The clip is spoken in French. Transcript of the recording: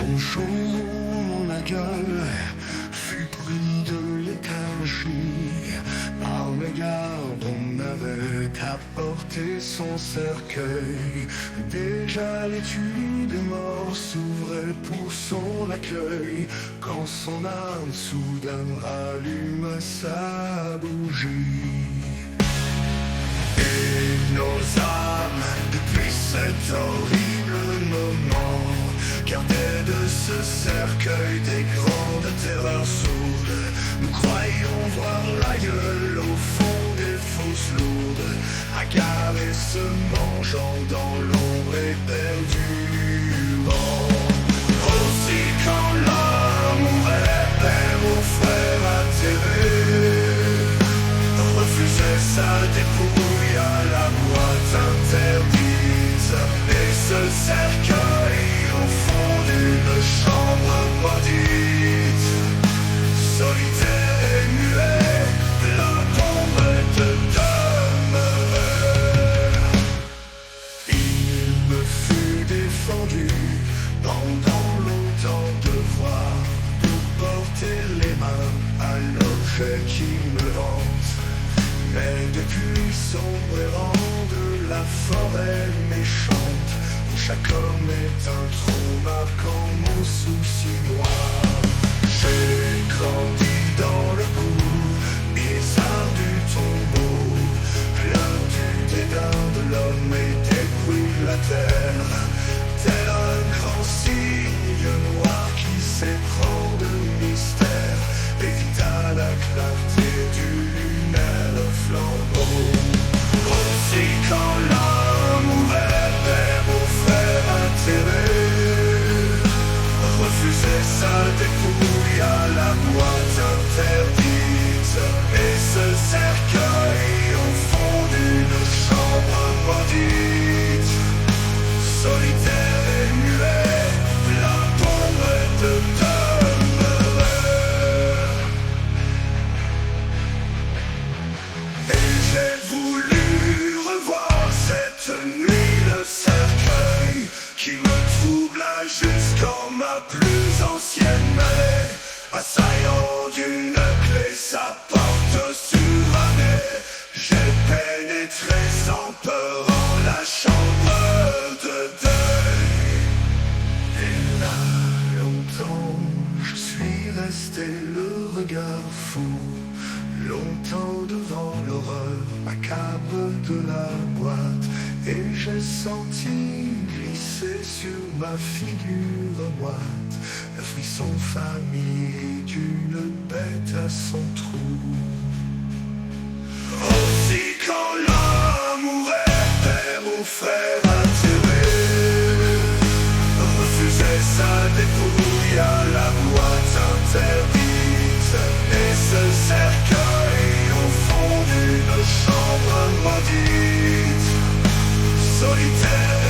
Un jour la gueule fut pris de léthargie. Par mégarde on avait apporté son cercueil. Déjà l'étui des morts s'ouvrait pour son accueil, quand son âme soudain ralluma sa bougie. Et nos âmes, depuis cet horrible moment, gardaient de ce cercueil des grandes terreurs sourdes. Nous croyons voir la gueule au fond des fosses lourdes, hagards se mangeant dans l'ombre éperdument. Aussi quand l'homme mourait, père ou frère atterré, refusait sa dépouille à la boîte interdite. Et ce cercueil au fond d'une chambre maudite, solitaire et muet, plein d'ombre et de demeure. Il me fut défendu pendant longtemps de voir, de porter les mains à l'objet qui me hante. Mais depuis sombre errant de la forêt méchante, où chaque homme est un trou marquant mon souci noir, j'ai grandi dans le bout bizarre du tombeau, plein du dédain de l'homme et des bruits de la terre, tel un grand signe noir qui s'éprend de mystère, évite à la clarté du lunaire flambeau. Aussi quand l'homme ouvert, père ou frère atterré, refusait sa dépouille à la boîte interdite. Et ce cercueil au fond d'une chambre maudite, solitaire et muet, plein d'ombre et de demeure. Et j'ai voulu revoir cette nuit le cercueil qui me troubla jusqu'en ma plus ancienne mêlée, assaillant d'une clé sa porte surannée. J'ai pénétré sans peur en la chambre de deuil. Et là longtemps je suis resté le regard fou, longtemps devant l'horreur macabre de la boîte, et j'ai senti glisser sur ma figure moite le frisson familier d'une bête à son trou. Aussi quand l'homme mourait, père ou frère atterré, refusait sa dépouille à la boîte interdite. Et ce cercueil au fond d'une chambre maudite, solitaire